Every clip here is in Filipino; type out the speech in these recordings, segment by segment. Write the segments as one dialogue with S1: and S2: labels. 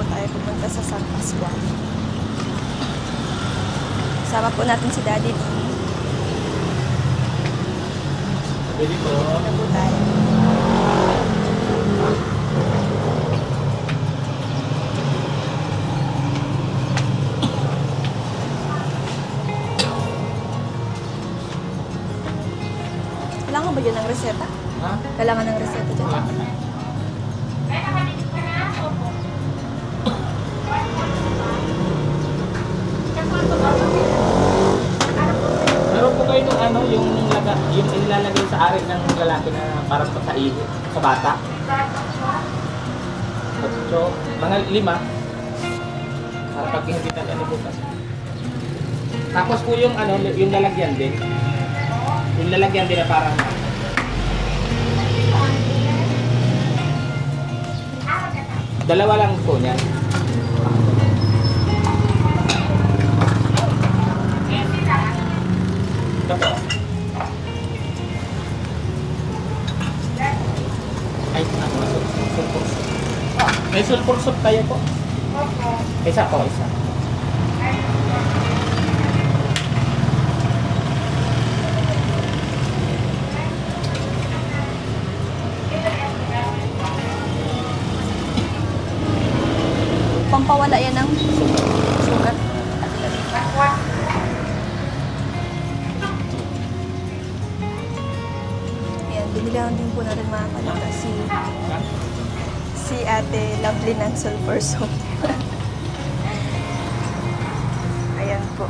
S1: tayo pumunta sa San Pascual. Sama po natin si Daddy D.
S2: Pwede po.
S1: Ito po tayo. Kailangan ba dyan ng reseta?
S2: Ha?
S1: Kailangan ng reseta dyan?
S2: Wala ka na. Meron po kayo ng ano, yung ilalagay sa arin ng lalaki na parang sa iho, sa bata. So, mga 5. Para pag hindi na ano bukas. Tapos po yung ano, yung lalagyan din. Yung lalagyan din na parang dalawa lang po niyan. Ito po. Ay, ako, sulpur soup. May sulpur soup tayo po. Isa po, isa.
S1: Pampawala yan ng sugar. Ayan, binilihan din po natin mga kalata si Ate Lovely ng sulfur soup. Ayan po.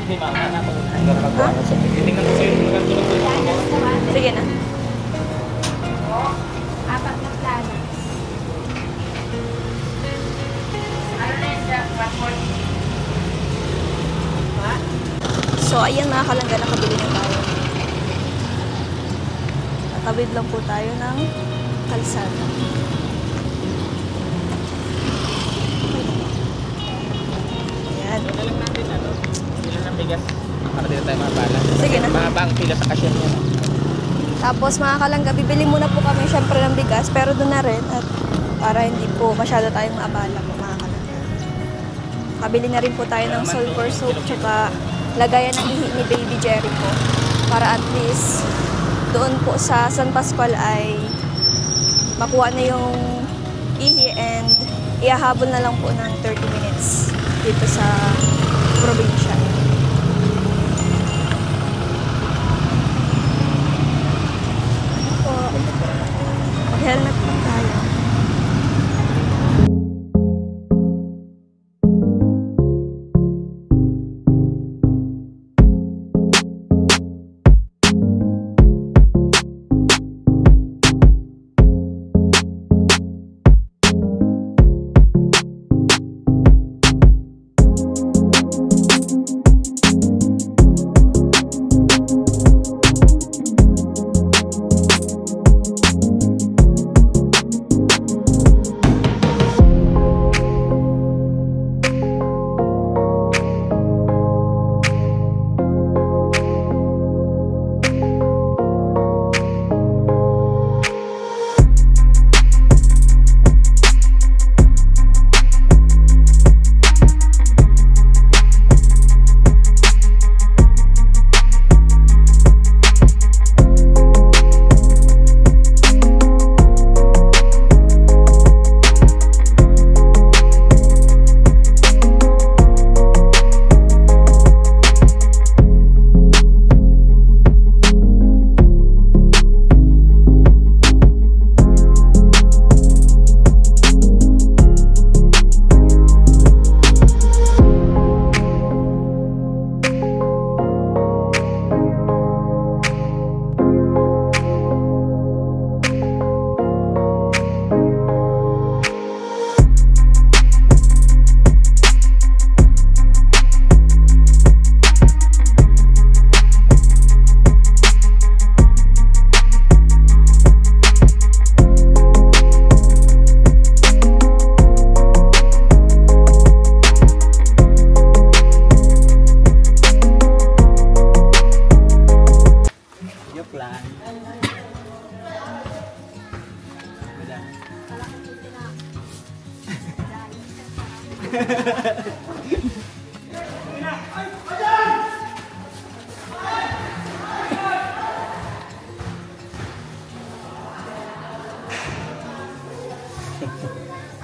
S2: Hindi, makakana ko. Hanggang pagkuha na sa titingnan ko sa'yo.
S1: Sige na.
S3: Apat na plano. Ano na yun siya? One more.
S1: So, ayan mga kalangga, nakabili na tayo. Tatawid lang po tayo ng kalsada. Ayan.
S2: Ano lang natin, ano? Bilan ng bigas. Para dito tayo mabala.
S1: Sige na.
S2: Mahaba ang pila sa cashier niya.
S1: Tapos mga kalangga, bibili muna po kami syempre ng bigas, pero doon na rin at para hindi po masyado tayong maabala po mga kalangga. Kabili na rin po tayo ng sulfur soap tsaka lagayan ng ihi ni Baby Jericho para at least doon po sa San Pascual ay makuha na yung ihi and iahabol na lang po ng 30 minutes dito sa probinsya. Mag-helmet lang tayo.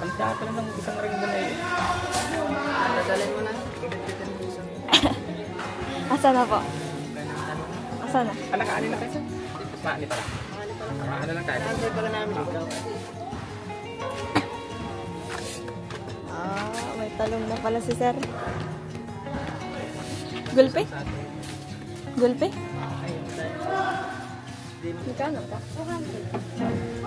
S2: Ang teatro ng isang ring mo na yun.
S4: Dadalhin mo na.
S1: Asa na po? Asa na?
S2: Nakaani na kayo? Maani pala. Ano lang tayo?
S4: Nantay pala namin ikaw.
S1: May talong na pala si sir. Gulpe? Gulpe? Magkano pa? 200.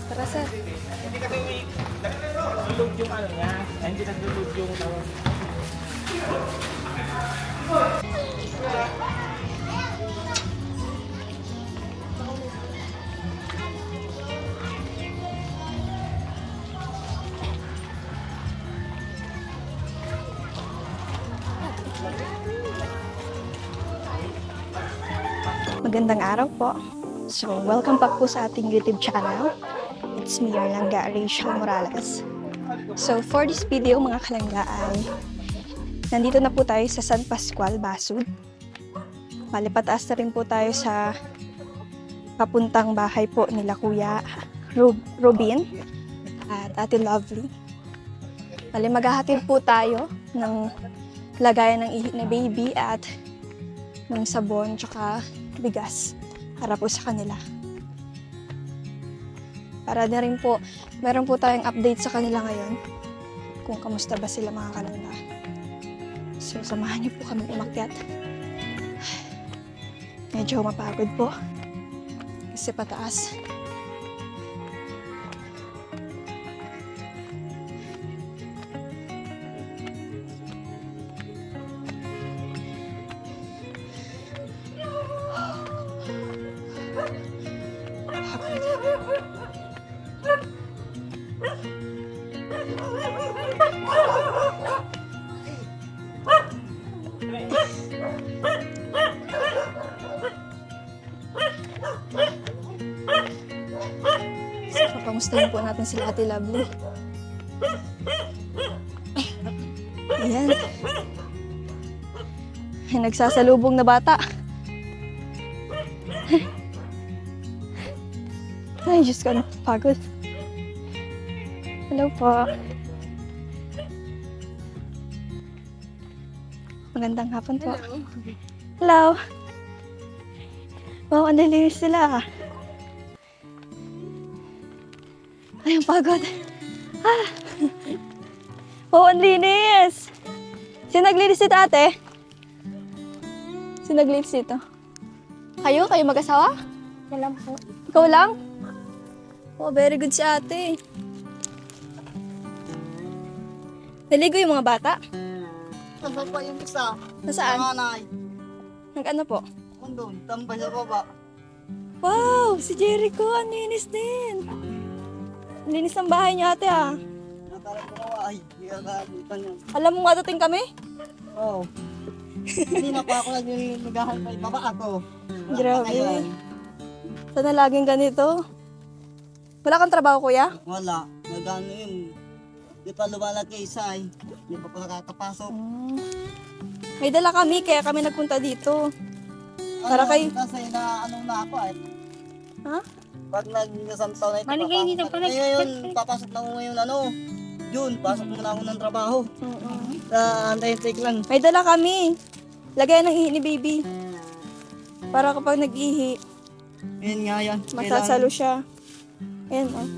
S1: Tara sir.
S2: Hindi kasi nag-load yung ano niya. Ay, hindi nag-load yung tawag.
S1: Magandang araw po. So, welcome back po sa ating YouTube channel. It's me, your langga, Rachel Morales. So, for this video, mga kalangga, ay nandito na po tayo sa San Pascual, Basud. Malipataas na rin po tayo sa papuntang bahay po nila Kuya Robin at Ate Lovely. Bali, maghahatid po tayo ng lagayan ng ihi na baby at ng sabon tsaka bigas para po sa kanila. Para na rin po, meron po tayong update sa kanila ngayon kung kamusta ba sila mga kalangga. So, samahan niyo po kami umakyat. Medyo mapagod po kasi pataas. So, kamustahin po natin sila Ate Lovely. Ayan. May nagsasalubong na bata. Ay, Diyos ko, pagod. Hello po. Magandang hapon po. Hello. Wow, ang linis sila. Ay, ang pagod. Ah. Wow, ang linis. Sino naglinis dito, ate? Sino naglinis dito? Kayo? Kayo mag-asawa?
S3: Alam po.
S1: Ikaw lang? Oh, very good si ate. Naligo yung mga bata?
S4: Ano pa yung isa?
S1: Nasaan?
S4: Nanay.
S1: Nag-ano po?
S4: Kung doon, tambay sa baba.
S1: Wow! Si Jericho, ang linis din. Ang linis ng bahay niyo ate ah.
S4: Natalang ko na ay. Hindi ka nakalitan yan.
S1: Alam mo matating kami?
S4: Oo. Hindi na pa ako naghahalpay. Baba ako. Wala
S1: Grabe.
S4: pa ngayon.
S1: Sana laging ganito. Wala kang trabaho kuya?
S4: Wala. Nagano yun. Di pa lumalaki isa eh. Di pa po nakakapasok.
S1: May dala kami, kaya kami nagpunta dito. Para kay...
S4: Kasi na ano na ako eh.
S1: Ha?
S4: Pag nag-isang taon na ito,
S3: Maligay dito
S4: papasok
S3: pala.
S4: na. Ngayon, papasok na ako ngayon ano. June, pasok muna ako ng trabaho. Sa antay-take lang.
S1: May dala kami. Lagayan ng ihi ni baby. Para kapag nag-ihi,
S4: Ayun nga yan.
S1: masasalo siya. Ayan oh.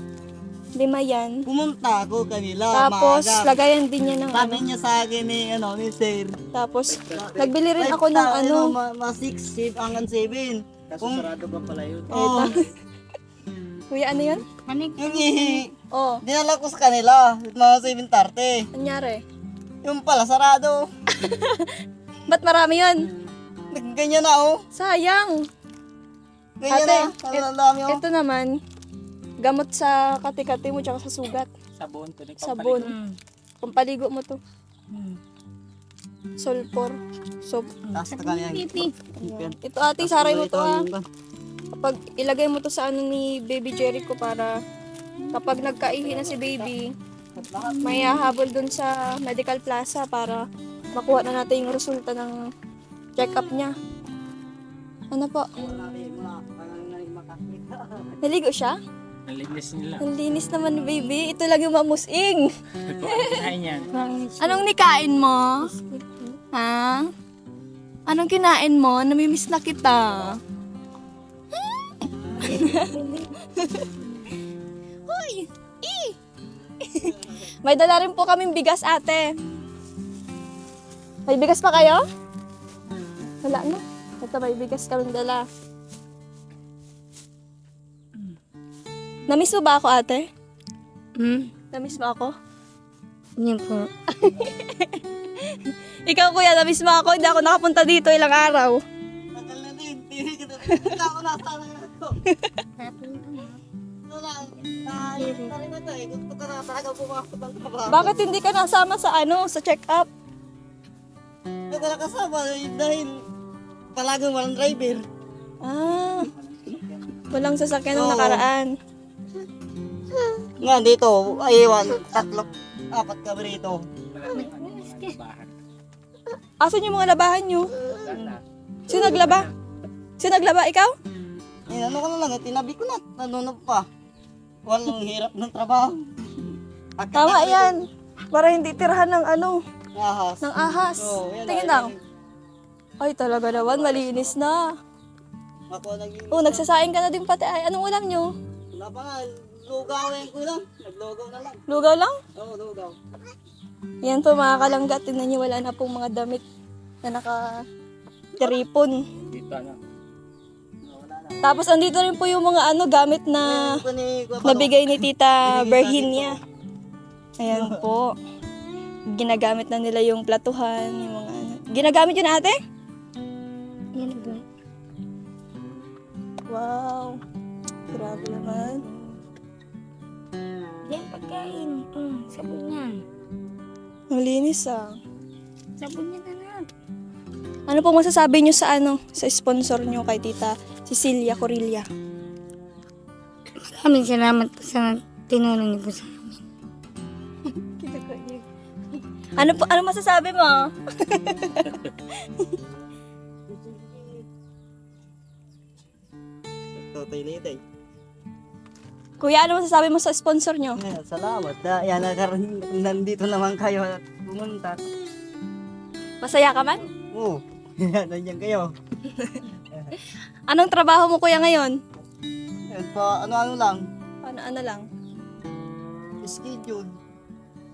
S1: 5 yan.
S4: Pumunta ako kanila.
S1: Tapos,
S4: maaga.
S1: lagayan din niya ng
S4: Sabi
S1: ano.
S4: niya sa akin ni Sir.
S1: Tapos, nagbili rin ako ng ano.
S4: Ma 6 hanggang 7. Kung sarado ba pala yun? Oo.
S1: Kuya, ano yun?
S3: Manig.
S4: Yung ihi.
S1: Oh,
S4: Dinala ko sa kanila. Mga 7:30.
S1: anyari?
S4: Yung pala sarado.
S1: Ba't marami yun?
S4: Ganyan na oh.
S1: Sayang.
S4: Ganyan
S1: Ate,
S4: na. Ang dami oh.
S1: Ito naman, Gamot sa kati-kati mo tsaka sa sugat.
S2: Sabon. Ito
S1: Sabon. Pampaligo mo to. Sulfur. Soap.
S4: Taas na kanya.
S1: Ito ate, saray mo to ah. Kapag ilagay mo to sa ano ni Baby Jericho para kapag nagkaihi na si baby, may hahabol dun sa medical plaza para makuha na natin yung resulta ng check-up niya. Ano po? Naligo siya?
S2: Nalinis nila.
S1: Ang linis naman baby. Ito lang yung mamusing.
S2: Kain yan.
S1: Anong nikain mo? Ha? Anong kinain mo? Namimiss na kita. Hoy! May dala rin po kaming bigas, ate. May bigas pa kayo? Wala na. Ito, may bigas kaming dala. Namiss mo ba ako, ate? Namiss mo ako?
S3: Yan po.
S1: Ikaw, kuya, namiss mo ako? Hindi ako nakapunta dito ilang araw.
S4: Tagal na din. Hindi ako nasana na ito. Gusto ka na talaga pumasok ng trabaho.
S1: Bakit hindi ka nasama sa sa check-up?
S4: Hindi ko nakasama dahil palagang walang driver.
S1: Ah, walang sasakyan nung nakaraan.
S4: Nga dito, aywan, 3, 4 kami rito.
S1: Asan yung mga labahan nyo? Sino naglaba? Sino naglaba? Ikaw?
S4: Ano ko na lang, tinabi ko na, nanunod pa. Walang hirap ng trabaho.
S1: Tama yan. Para hindi tirahan ng
S4: Ahas.
S1: ng ahas.
S4: Oo, yan,
S1: Tingin lang. Ay, talaga naman, malinis na.
S4: Ako naging...
S1: Oh, nagsasaing ka na din pati. Ay, anong ulam nyo?
S4: Wala pa nga, lugawin ko lang. Naglugaw na lang.
S1: Lugaw lang?
S4: Oo, lugaw.
S1: Yan po mga kalangga. Tingnan nyo, wala na pong mga damit na naka-tripon.
S2: Dito ano.
S1: Tapos andito rin po yung mga gamit na nabigay ni Tita Virginia. Ayan po. Ginagamit na nila yung platuhan, yung mga Ginagamit yun, ate?
S3: Yan po.
S1: Wow. Grabe naman.
S3: Yan, pagkain. Sabon yan.
S1: Ang linis ah.
S3: Sabon yan na.
S1: Ano po masasabi nyo sa sa sponsor nyo kay Tita Cecilia Corilla?
S3: Maraming salamat po sa tinulong niyo po sa amin.
S1: Ano masasabi mo?
S4: Tutay-litay.
S1: Kuya, ano masasabi mo sa sponsor nyo?
S4: Salamat. Yan, nandito naman kayo at pumunta.
S1: Masaya ka man?
S4: Oo. Nandiyan kayo.
S1: Anong trabaho mo kuya ngayon?
S4: Yan pa, ano lang.
S1: Ano lang?
S4: Schedule.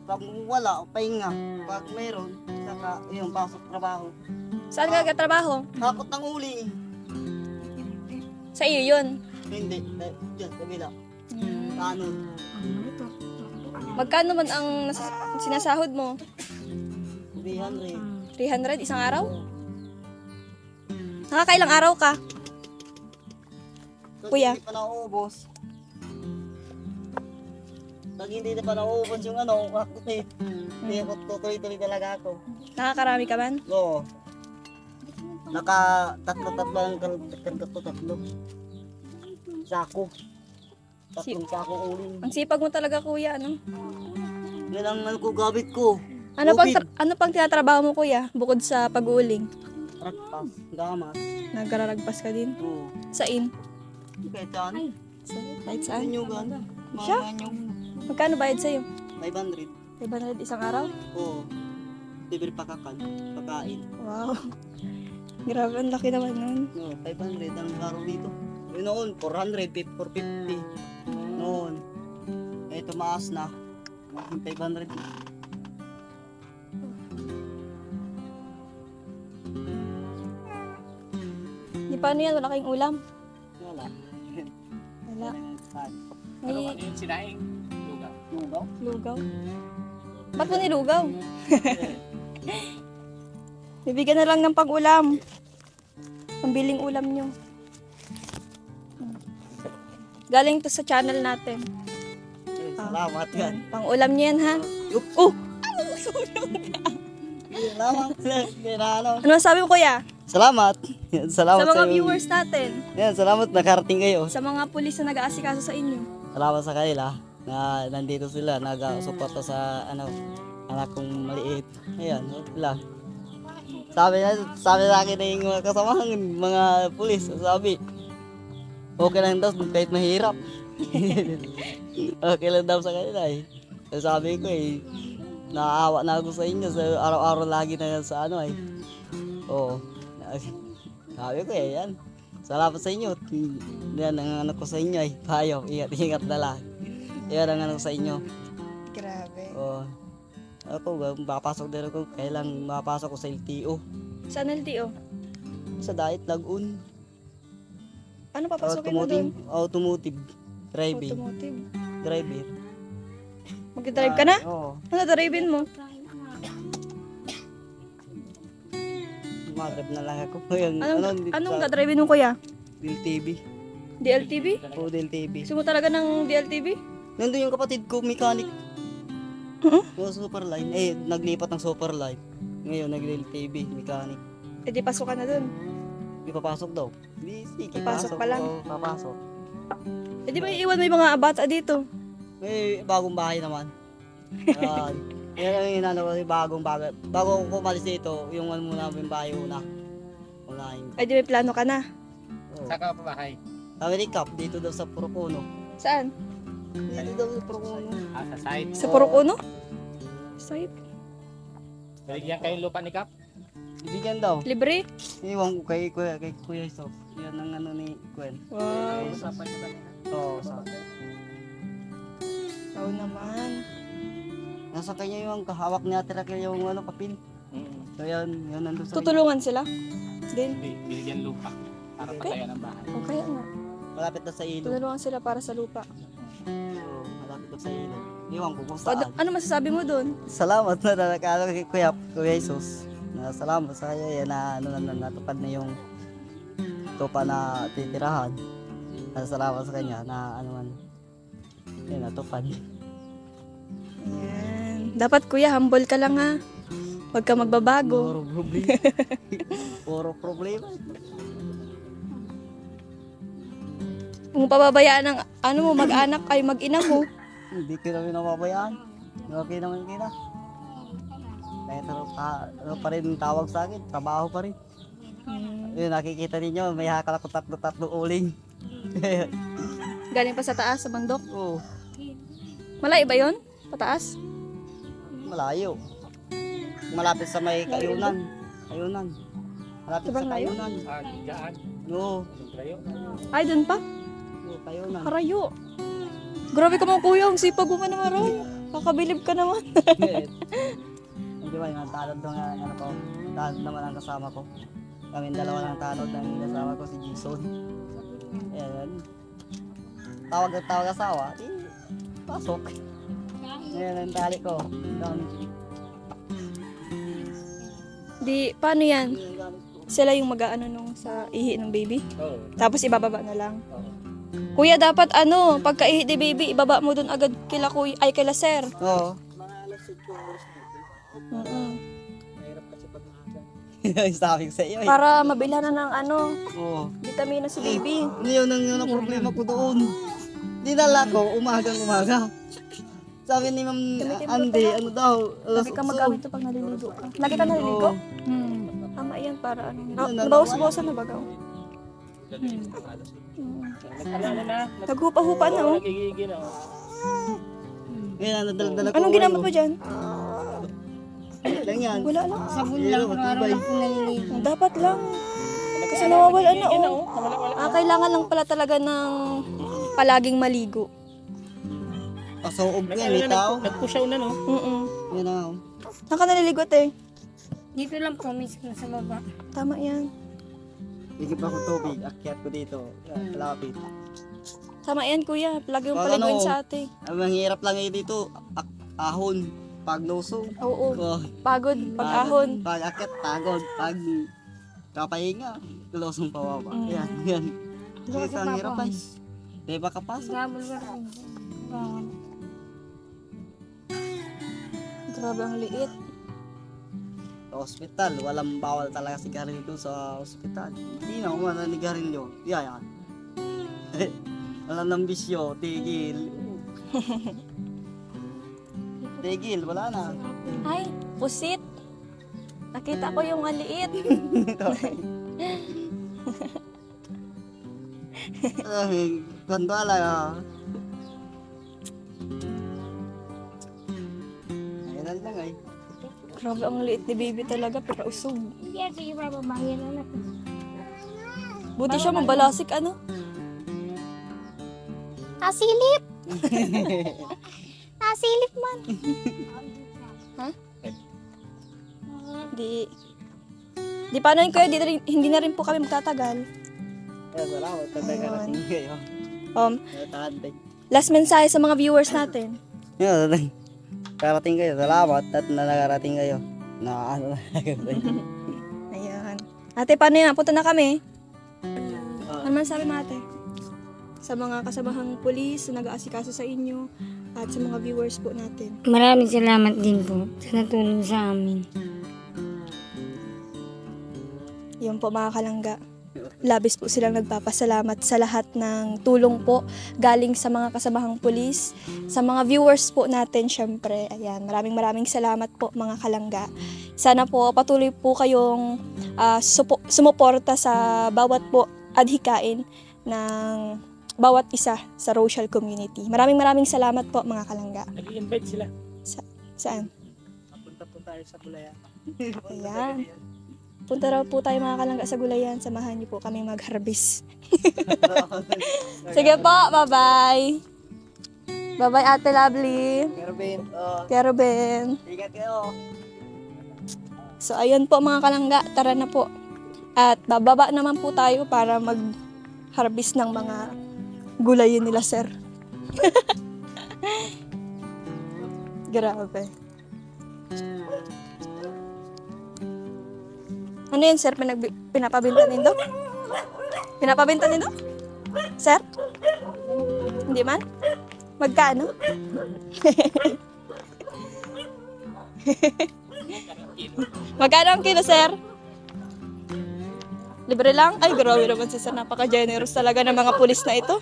S4: Pag wala, pahinga. Pag meron, saka yung pasok trabaho.
S1: Saan ka nagtatrabaho?
S4: Takot ng uli.
S1: Sa iyo yun.
S4: Hindi, dyan, kabila. Ano?
S1: Magkano man ang sinasahod mo?
S4: 300.
S1: 300 isang araw? Nakakailang araw ka? Kuya?
S4: Hindi pa nauubos. Pag hindi na pa nauubos yung ako hindi ako tutuloy-tuloy talaga ako.
S1: Nakakarami ka man?
S4: Oo. Tatlo ang tatlo. Sako. Tatlong sako uling.
S1: Ang sipag mo talaga kuya,
S4: Yan ang gamit ko.
S1: Ano pang tinatrabaho mo kuya? Bukod sa pag-uuling?
S4: Rakpas, gamas.
S1: Nagraragpas ka din?
S4: Oo.
S1: Sain?
S4: Kahit saan.
S1: Kahit saan?
S4: Saan yung ganda?
S1: Siya?
S4: Yung
S1: Magkano bayad sa'yo?
S4: 500.
S1: 500 isang araw?
S4: Oo. Libre pagkain.
S1: Wow. Grabe, ang laki naman nun.
S4: No, 500 ang araw dito. Noon, 400, 450. Noon. Eh, tumaas na. 500.
S1: Di paano yan? Wala kayong ulam?
S4: Wala.
S1: Wala.
S2: Ano
S1: Ni
S2: yung sinaing? Lugaw.
S4: Lugaw?
S1: lugaw. Ba't mo nilugaw? Bibigyan na lang ng pag-ulam. Pambiling ulam nyo. Galing to sa channel natin.
S4: Salamat yan.
S1: Pang ulam niyan ha.
S4: Yup.
S1: Oh!
S4: Salamat. Ano?
S1: Ano sabi mo kuya?
S4: Salamat. Yan, salamat
S1: Sa mga
S4: iyo.
S1: viewers natin.
S4: Yan, salamat nakarating kayo.
S1: Sa mga pulis na nag-aasikaso sa inyo.
S4: Salamat sa kanila na nandito sila, nag-suporta sa anak kong maliit. Ayan, sila. Sabi sa akin na yung mga kasamahan, mga pulis, sabi, okay lang daw kahit mahirap. Okay lang daw sa kanila eh. Sabi ko eh, naaawa na ako sa inyo sa araw-araw lagi na sa ano eh. Oo. Sabi ko eh, yan. Salamat sa inyo. Yan ang ano ko sa inyo eh. Payo, ingat na lang. Yan ang ano sa inyo.
S1: Grabe.
S4: Oo. Ako, mapasok din ako. Kailang mapasok ko sa LTO.
S1: Saan LTO?
S4: Sa Diet Lagoon.
S1: Ano papasukin mo doon?
S4: Automotive. Driving.
S1: Automotive.
S4: Driver.
S1: Mag-drive ka na?
S4: Oo.
S1: Ano drive-in mo?
S4: Mag-drive na lang ako. Yung,
S1: Anong drive-in mo kuya?
S4: DLTV.
S1: DLTV?
S4: Oo, DLTV.
S1: Gusto mo talaga ng DLTV?
S4: Nandun yung kapatid ko, mechanic. Yung Superline. Eh, naglipat ng Superline. Ngayon, nag-DLTV, mechanic.
S1: Eh di pasok ka na doon.
S4: Ipapasok daw. Hindi, sige,
S1: Papasok pa lang.
S4: Oo, papasok.
S1: Eh di ba iiwan mo yung mga bata dito?
S4: May bagong bahay naman. Yan ang inano ko, yung bagong bahay. Bago ko umalis dito, yung ano muna, yung bahay una. Unahin ko.
S1: Eh di may plano ka na.
S4: Oo.
S2: Saka pa bahay.
S4: Sabi ni Cap, dito daw sa Purukuno.
S1: Saan?
S4: Dito daw sa Purukuno.
S2: Sa site.
S1: Sa Purukuno? Site?
S2: Bigyan kayo lupa ni Kap.
S4: Ibigyan daw.
S1: Libre?
S4: Iwan ko kay Kuya Iso. Yan ang ano ni Gwen.
S1: Wow.
S2: Usapan niyo ba nila?
S4: Oo, sa
S1: Wow naman.
S4: nasa kanya yung kahawak ni Ate Raquel yung ano, papel. So yan nandun sa
S1: Tutulungan sila? Din?
S2: Hindi, binigyan lupa para patayan ang bahay.
S1: O kaya nga.
S4: malapit na sa ilog.
S1: Tutulungan sila para sa lupa.
S4: Oo, malapit na sa ilog. Iwan ko kung
S1: O,
S4: saan.
S1: ano masasabi mo doon?
S4: Salamat na nakakalo kay Kuya Jesus. Na salamat sa kanya yan na ano na natupad na yung tupa na titirahan. Salamat sa kanya na ano man. Yan natupad.
S1: Yan. Dapat kuya, humble ka lang ha. Huwag ka magbabago.
S4: Puro problema. Puro problema.
S1: Kung pababayaan ng ano mo, mag-anak ay mag-ina mo.
S4: Hindi ko namin napabayaan. Okay naman kita. Kahit ano pa rin tawag sa akin, trabaho pa rin. Yun, nakikita ninyo, may hakal ako tatlo uling.
S1: Galing pa sa taas, sa bandok.
S4: Oo,
S1: Malayo ba yun? Pataas?
S4: malayo. Malapit sa may kayunan. Malapit
S1: Sobrang
S4: sa
S1: layo?
S4: kayunan.
S2: Gaan.
S4: Oo,
S2: Layo.
S1: Ay, doon pa?
S4: kayunan.
S1: Karayo. Grabe ka mga kuya, ang sipag mo ka naman raw. Kakabilib ka naman.
S4: Hindi ba yung tanod doon nga, ano ko, tanod naman ang kasama ko. Kami dalawa lang tanod ng kasama ko, si Jason. Ayan. Tawag asawa, pasok. Ayan ang tali ko.
S1: Di, paano yan? Sila yung mag-ano nung sa ihi ng baby?
S2: Oo.
S1: Tapos ibababa na lang.
S2: Oo.
S1: Kuya, dapat ano, pagka ihi ni baby, ibaba mo dun agad kila kuya, ay kila sir.
S4: Oo.
S2: Mahirap kasi pag maaga.
S4: Sabi ko sa iyo eh.
S1: Para mabila na ng ano,
S4: Oo.
S1: vitamina si baby.
S4: Yun ang problema ko doon. Dinala ko, umaga. Sabi ni Ma'am Andy, ano daw?
S1: Lagi ka magamit ito pag naliligo ka. Lagi ka naliligo? Tama yan para ano.
S4: Ano,
S1: Nabawas-bawasan na baga.
S2: Nag-alala na.
S1: Naghupa-hupa na oh.
S2: Nagigigil na.
S4: Yan, nadala ko.
S1: Anong ginamit mo dyan?
S4: Lang yan.
S1: Wala lang.
S4: Sabon lang, matibay.
S1: Dapat lang. Kasi nawawala na
S2: Yan na
S1: oh.
S2: oh. Nawala-wala.
S1: Kailangan lang pala talaga ng palaging maligo.
S4: Pasoob yan, may tao.
S2: Nagpusyaw na no.
S4: Yan na.
S1: Saan ka naliligo te?
S3: Dito lang po, mismo sa baba.
S1: Tama yan.
S4: Higip ako tubig, akyat ko dito. Lapit.
S1: Tama yan kuya. Lagi yung
S4: Pag
S1: paliguin
S4: ano,
S1: sa ate.
S4: Ang mahirap lang dito, ahon, paglusong.
S1: Oo.
S4: Oh,
S1: Pagod. Pag-ahon.
S4: Pag akyat, pagod. Pag kapahinga, lusong pababa. Yan. Kasi ang hirap guys. Di ba kapasok?
S3: Gabol ka rin. Bangon.
S1: Grabe ang liit.
S4: Sa ospital, walang bawal talaga sigarilyo sa ospital. Hindi na ako mananigarilyo. Yan. Wala nang bisyo, tigil. Tigil, wala na.
S1: Ay, pusit. Nakita ko yung maliit.
S4: Ay, ganda lang. Ayan lang ay.
S1: Grabe ang liit ni baby talaga, pero usog.
S3: Yan, sige bababangin na natin.
S1: Buti siya mabalasik, ano? Nasilip! Nasilip man. Ha? Di paano yun kuya, hindi na rin po kami magtatagal.
S4: Ayan, salamat. Tatagarating kayo. Tatagarating.
S1: Last mensahe sa mga viewers natin.
S4: Yan, karating kayo. Salamat at nakarating kayo. Na ano
S1: Ayan. Ate, paano yan? Punta na kami. Ano man sabi mo, ate? Sa mga kasamahang pulis na nag-aasikaso sa inyo at sa mga viewers po natin.
S3: Maraming salamat din po sa natulong sa amin.
S1: Yun po mga kalangga. Labis po silang nagpapasalamat sa lahat ng tulong po galing sa mga kasamahang pulis, sa mga viewers po natin syempre. Ayan, maraming salamat po mga kalangga. Sana po patuloy po kayong sumuporta sa bawat po adhikain ng bawat isa sa Rochelle community. Maraming salamat po mga kalangga.
S2: Nag-i-invite sila.
S1: Saan?
S4: Punta po tayo sa Gulayan.
S1: Ayan. Punta raw po tayo mga kalangga sa Gulayan. Samahan niyo po kami mag-harvest. Sige po, bye-bye. Bye-bye Ate Lovely.
S4: Kervin,
S1: Kerben.
S4: ingat kayo.
S1: So ayun po mga kalangga, tara na po. At bababa naman po tayo para mag-harvest ng mga gulayin nila, sir. Grabe. Ano yun, sir? Pinapabinta nindo? Pinapabinta nindo? Sir? Hindi man? Magkano? Magkano ang kilo, sir? Libre lang? Ay, grabe naman si sir. Napaka-generous talaga ng mga pulis na ito.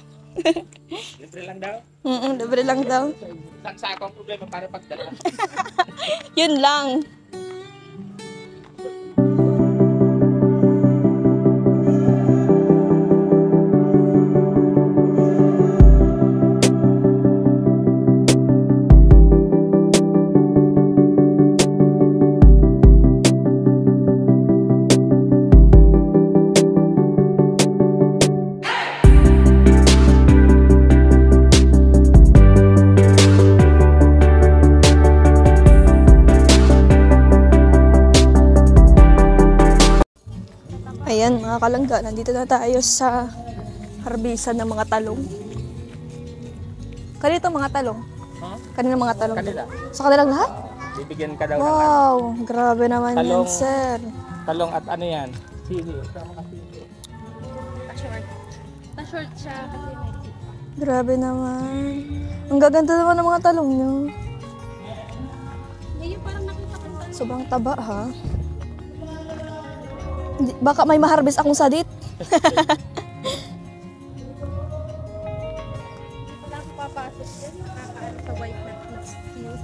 S2: Libre lang daw.
S1: Libre lang daw.
S2: Sa ako ang problema para pagdala.
S1: Yun lang. Ayan mga kalangga, nandito na tayo sa harbisan ng mga talong. Kanito mga talong?
S2: Huh?
S1: Kanino mga talong?
S2: Kanila.
S1: Sa kanilang lahat?
S2: Bibigyan ka daw ng
S1: Wow, grabe naman yan,
S2: Talong.
S1: sir.
S2: talong at ano yan? Sili.
S3: Pa-short siya kasi may
S1: Grabe naman. Ang gaganda naman ng mga talong nyo.
S3: Ngayon parang nakita ko sa
S1: Sobrang taba, ha? Baka may maharbis akong sadit.
S3: wala akong papasok yan. Nakakaano sa white na excuse.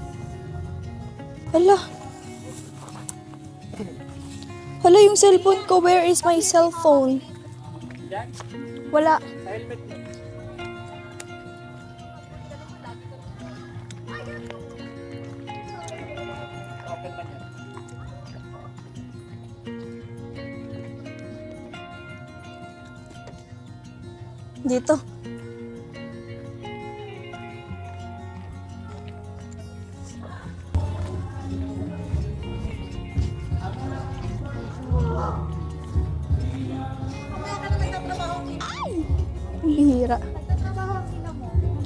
S1: Hala. Hala, yung cellphone ko. Where is my cellphone?
S2: Yan.
S1: Wala.
S2: Sa helmet mo. Open man yan.
S1: Dito. Ay! Ang bihira.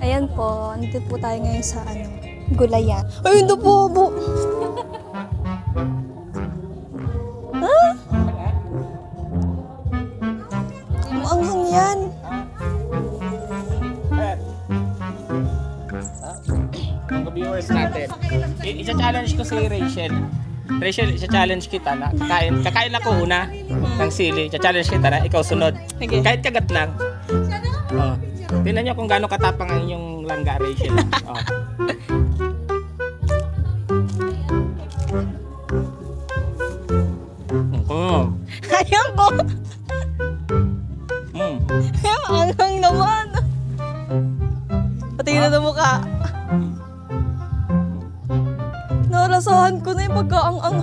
S1: Ayan po, nandito po tayo ngayon sa Gulayan. Ay, hindi po, bu. Ha? Ang anghang yan.
S2: challenge ko si Rachel. Rachel, challenge kita na kakain ako una ng sili. Challenge kita na ikaw sunod.
S1: Okay.
S2: Kahit kagat lang. Oh. Tingnan niyo kung gaano katapang ang inyong langga, Rachel. Oh.
S1: Ayan po.
S2: Mm.
S1: Anghang naman. Patingin na ng mukha. Narasahan ko na yung pagkaang-ang.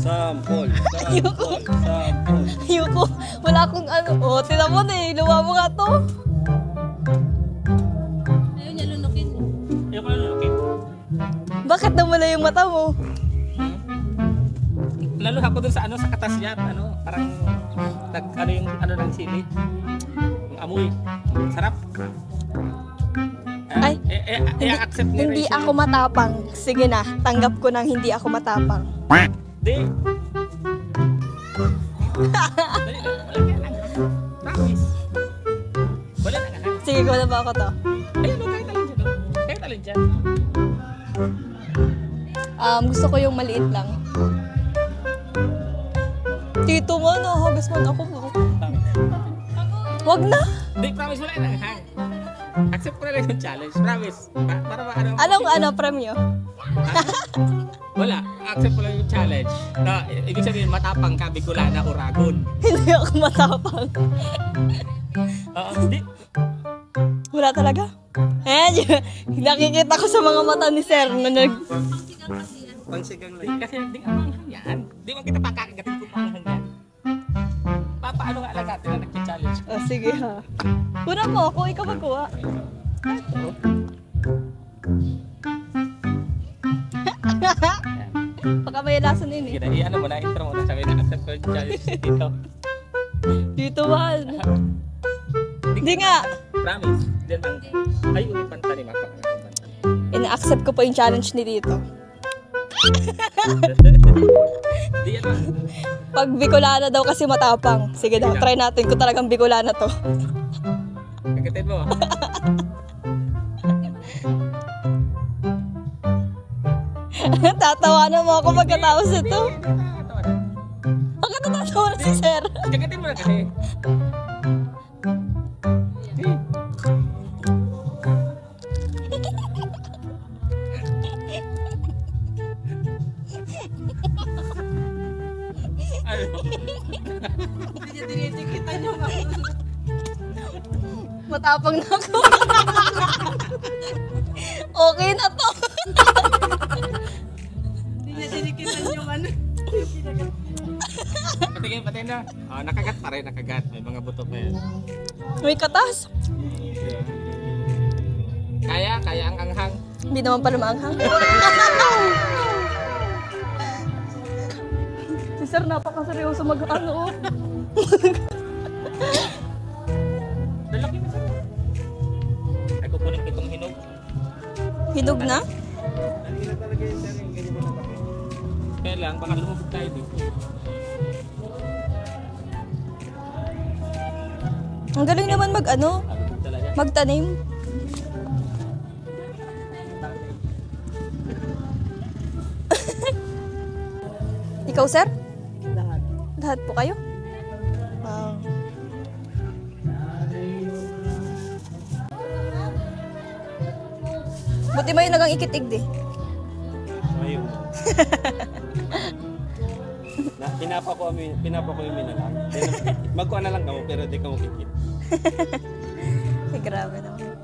S3: Sample.
S1: Ayoko. Wala akong ano. Oh, tinan mo na eh. Luwa mo nga to.
S3: Ayaw niya lunukin.
S2: Ayaw ko lulukit.
S1: Bakit nawala yung mata mo?
S2: Lalo ako dun sa sa katas niya, parang yung ng sili. Yung amoy. Sarap.
S1: Ay,
S2: accept ni
S1: Hindi
S2: Rachel.
S1: ako matapang. Sige na, tanggap ko nang hindi ako matapang.
S2: Di. Promise. Wala na nga.
S1: Sige, ko na ba ako to?
S2: Ayun, kahit alin dyan. Kahit alin dyan.
S1: Gusto ko yung maliit lang. Tito mo, nahagas man ako.
S2: Promise.
S1: Wag na.
S2: Di, promise, wala na nga. Accept ko na lang yung challenge. Promise. Para ba
S1: Anong premyo?
S2: Wala. Accept ko lang yung challenge. Na, ibig sabihin, matapang ka, Bicolana, Uragon.
S1: Hindi ako matapang.
S2: Oo, di.
S1: Wala talaga. Nakikita ko sa mga mata ni Sir na
S3: Pansigang lang.
S2: Kasi di nga manghang yan. Di mo kita pakakagatin kung manghang yan. Paano nga lang natin na nag-challenge?
S1: Oh, sige ha. Kuna mo ako, ikaw magkuha. Baka may lason yun eh.
S2: Sige na, i-ano mo na, intro mo na. Sabi na, accept ko yung challenge dito.
S1: Dito man. Hindi nga.
S2: Promise. Then, ay, umipanta ni Mako.
S1: Ina-accept ko po yung challenge ni Tito.
S2: Di yan lang.
S1: Pag Bicolana daw kasi matapang. Sige daw, try natin kung talagang Bicolana to.
S2: Kagatin mo.
S1: Tatawanan mo ako pagkatapos ito. Bakit natatawa na si Sir?
S2: Kagatin mo na kasi.
S1: Matapang na ako. Okay na to.
S3: Hindi niya dinikitan yung ano.
S2: Patingin na. Oh, nakagat pa rin, nakagat. May mga buto pa yan.
S1: May katas.
S2: Kaya ang anghang.
S1: Hindi naman pala maanghang. Si Sir napakaseryoso mag-ano.
S2: Lalaki na sa'yo. Ay, kukunin ko itong hinog.
S1: Hinog na?
S2: Kaya lang, baka lumubog tayo dito.
S1: Ang galing naman mag-ano,
S2: Talaga.
S1: magtanim. Ikaw, Sir?
S4: Lahat.
S1: Lahat po kayo? Wow. Buti mo yung nagang ikitig
S3: Ayun. Pinapa ko yung minalang. Magkuha na lang kamo pero di ka makikita.
S1: Ay, grabe naman.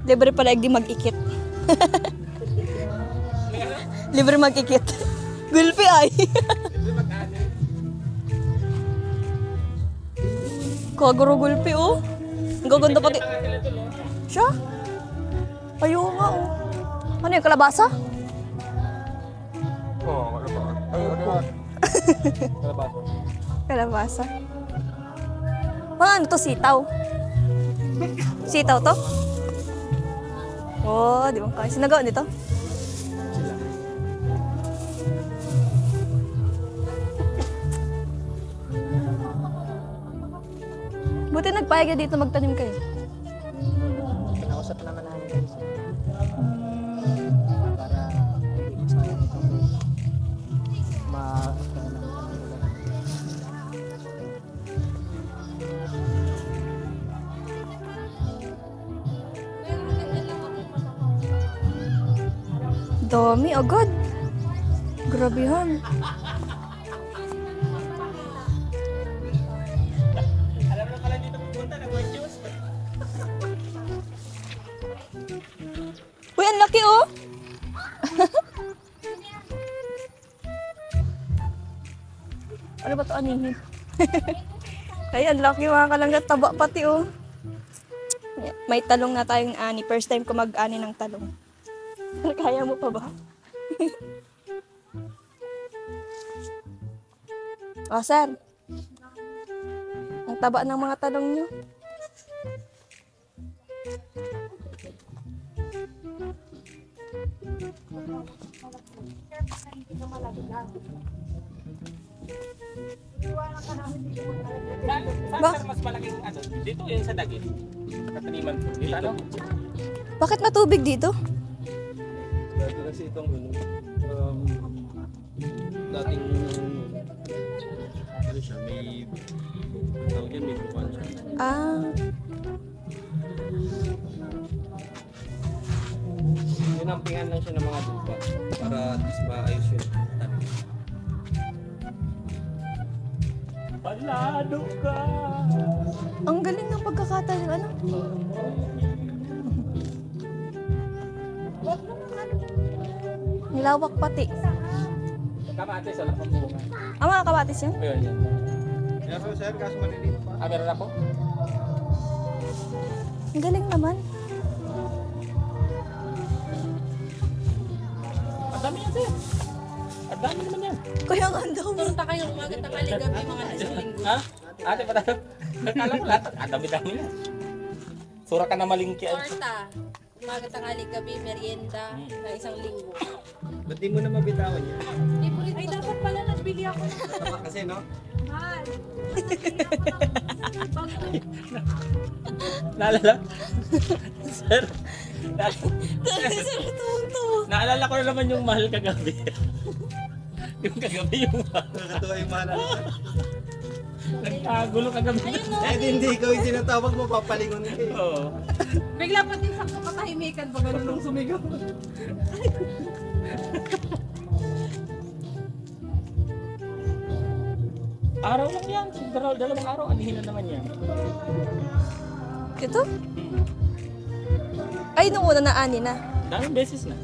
S1: Libre pala di mag-ikit. Libre mag-ikit. Gulpi ay. Kaguro gulpi oh. Ang gaganda pati. Siya? Ayaw nga oh. Ano yung kalabasa?
S3: Oo, ano ba? Ay, ano ba? Ano ba?
S1: Kalabasa. Ano to? Sitaw? Sitaw to? Oh, di ba kaya? Sinagawa nito? Buti nagpayag dito magtanim kayo.
S2: Kinausap naman namin guys.
S1: Dami agad. Grabehan.
S2: Alam na pala dito pupunta, nag-juice.
S1: Uy, ang laki oh! Ano ba ito anihin? Ay, ang laki mga kalangga. Taba pati oh. May talong na tayong ani. First time ko mag-ani ng talong. Kaya mo pa ba? Oh, sir. Ang taba ng mga talong nyo.
S2: Saan mas malaking ano? Dito yun sa dagit. Kataniman po. Dito ano?
S1: Bakit matubig dito?
S3: Dati kasi itong dating ano siya, may tawag yan, may buwan siya.
S1: Ah,
S3: Ginampingan lang siya ng mga lupa para at least maayos yun.
S2: Palado ka!
S1: ang galing ng pagkakatayo. Ano? Ang lawak pati.
S2: Kamatis, alam ko bunga.
S1: Ah, mga kamatis yan?
S2: Ayun, yan.
S3: Meron sir, kaso maliliit pa.
S2: Ah, meron ako?
S1: Ang galing naman.
S2: Ang dami yan, sir. Ang dami naman yan.
S1: Kaya nga ang dami.
S5: Punta kayo umaga tanghali gabi mga isang linggo.
S2: Ha? Ate, pa tayo. Akala ko lahat. Ang dami-dami yan. Sura ka na malingki.
S5: Torta. Umaga tanghali gabi merienda na isang linggo.
S3: Ba't di mo na mabitawan yan?
S5: Ay dapat pala nagbili ako.
S3: Tama kasi no?
S5: Mahal.
S2: Naalala? Sir. Naalala ko na naman yung mahal kagabi. Yung kagabi yung mahal.
S3: Nakakatuwa yung mahal natin.
S2: Nagkagulo kagabi.
S3: Eh, hindi ikaw yung tinatawag mo, papalingon ka eh.
S2: Oo.
S5: Bigla pati sa katahimikan pag ganun nung sumigaw.
S2: Araw lang yan. Dalawang araw. Anihin na naman yan.
S1: Ito? Ay, nung una na ani na.
S2: Daming beses na.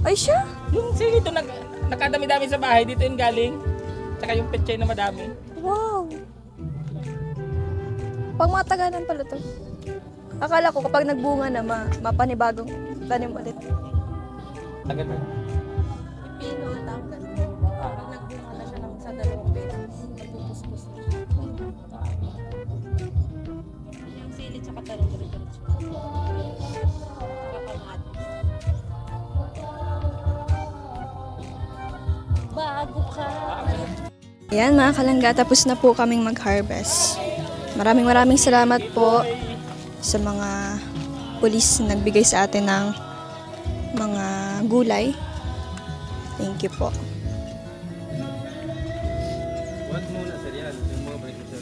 S1: Ay, siya?
S2: Yung sige ito, nakadami-dami sa bahay. Dito yung galing. Tsaka yung petchay na madami.
S1: Wow. Pang matagalan pala to. Akala ko kapag nagbunga na, mapanibagong tanim ulit.
S2: Agad na.
S5: Pino ang tanggal. Pag nagbunga na siya ng sa dalawang beses, nagpupuspos na siya. Yung sili tsaka talong diretso. Tsaka kamatis. Bago ka.
S1: Ayan mga kalangga, tapos na po kaming mag-harvest. Maraming salamat po sa mga pulis na nagbigay sa atin ng mga gulay. Thank you po.
S3: What muna sir yan? Yung mga break sir.